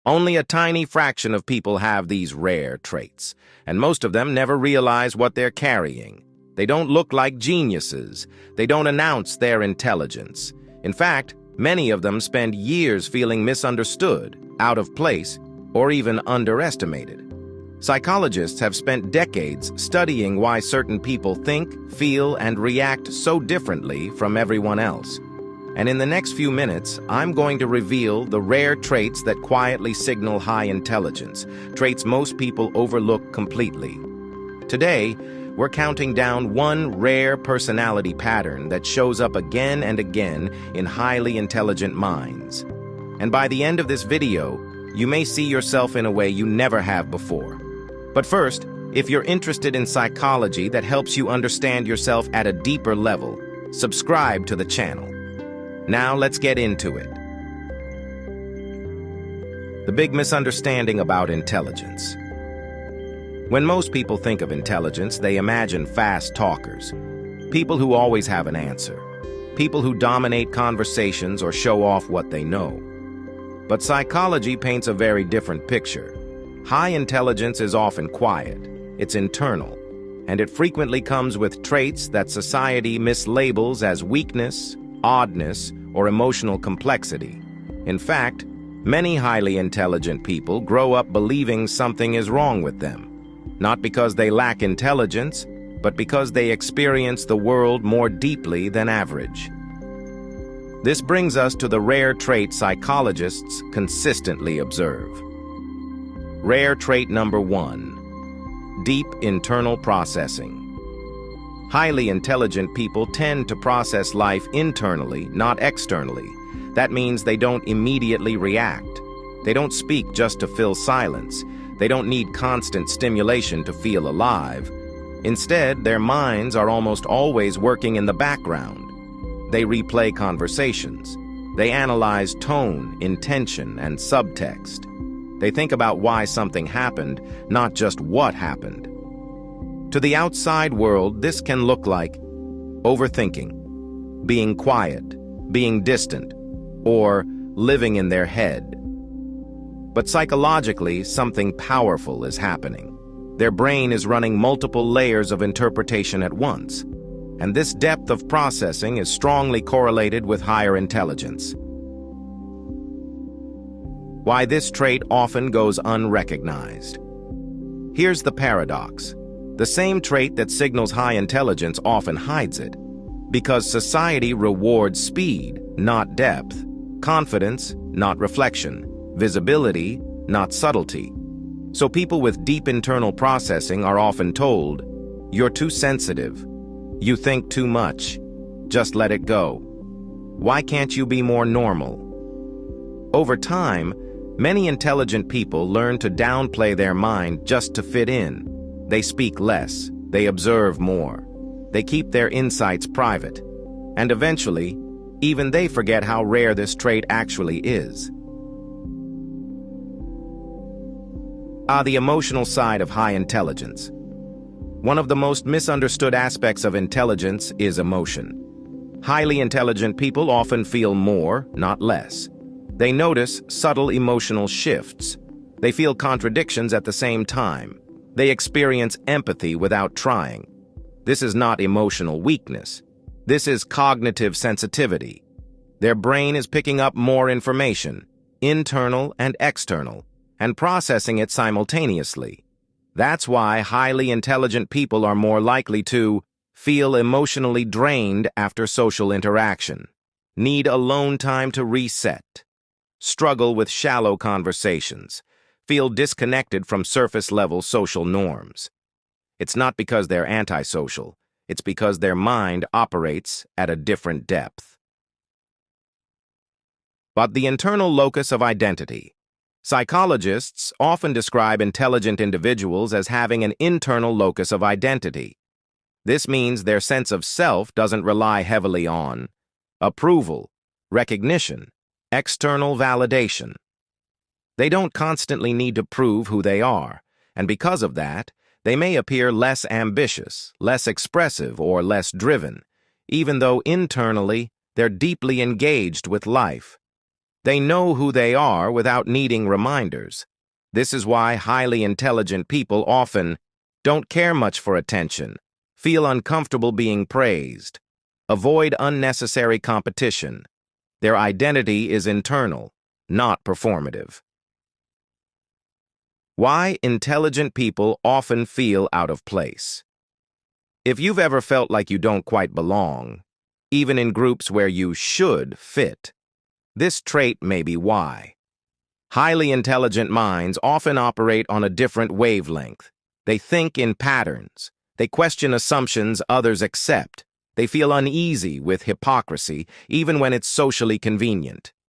Only a tiny fraction of people have these rare traits, and most of them never realize what they're carrying. They don't look like geniuses. They don't announce their intelligence. In fact, many of them spend years feeling misunderstood, out of place, or even underestimated. Psychologists have spent decades studying why certain people think, feel, and react so differently from everyone else. And in the next few minutes, I'm going to reveal the rare traits that quietly signal high intelligence, traits most people overlook completely. Today, we're counting down one rare personality pattern that shows up again and again in highly intelligent minds. And by the end of this video, you may see yourself in a way you never have before. But first, if you're interested in psychology that helps you understand yourself at a deeper level, subscribe to the channel. Now let's get into it. The big misunderstanding about intelligence. When most people think of intelligence, they imagine fast talkers, people who always have an answer, people who dominate conversations or show off what they know. But psychology paints a very different picture. High intelligence is often quiet, it's internal, and it frequently comes with traits that society mislabels as weakness, oddness, or emotional complexity. In fact, many highly intelligent people grow up believing something is wrong with them, not because they lack intelligence, but because they experience the world more deeply than average. This brings us to the rare trait psychologists consistently observe. Rare trait number 1: deep internal processing. Highly intelligent people tend to process life internally, not externally. That means they don't immediately react. They don't speak just to fill silence. They don't need constant stimulation to feel alive. Instead, their minds are almost always working in the background. They replay conversations. They analyze tone, intention, and subtext. They think about why something happened, not just what happened. To the outside world, this can look like overthinking, being quiet, being distant, or living in their head. But psychologically, something powerful is happening. Their brain is running multiple layers of interpretation at once, and this depth of processing is strongly correlated with higher intelligence. Why this trait often goes unrecognized. Here's the paradox. The same trait that signals high intelligence often hides it, because society rewards speed, not depth, confidence, not reflection, visibility, not subtlety. So people with deep internal processing are often told, "You're too sensitive. You think too much. Just let it go. Why can't you be more normal?" Over time, many intelligent people learn to downplay their mind just to fit in. They speak less, they observe more, they keep their insights private, and eventually, even they forget how rare this trait actually is. The emotional side of high intelligence. One of the most misunderstood aspects of intelligence is emotion. Highly intelligent people often feel more, not less. They notice subtle emotional shifts. They feel contradictions at the same time. They experience empathy without trying. This is not emotional weakness. This is cognitive sensitivity. Their brain is picking up more information, internal and external, and processing it simultaneously. That's why highly intelligent people are more likely to feel emotionally drained after social interaction, need alone time to reset, struggle with shallow conversations, feel disconnected from surface-level social norms. It's not because they're antisocial, it's because their mind operates at a different depth. But the internal locus of identity. Psychologists often describe intelligent individuals as having an internal locus of identity. This means their sense of self doesn't rely heavily on approval, recognition, external validation. They don't constantly need to prove who they are, and because of that, they may appear less ambitious, less expressive, or less driven, even though internally they're deeply engaged with life. They know who they are without needing reminders. This is why highly intelligent people often don't care much for attention, feel uncomfortable being praised, avoid unnecessary competition. Their identity is internal, not performative. Why intelligent people often feel out of place. If you've ever felt like you don't quite belong, even in groups where you should fit, this trait may be why. Highly intelligent minds often operate on a different wavelength. They think in patterns. They question assumptions others accept. They feel uneasy with hypocrisy, even when it's socially convenient.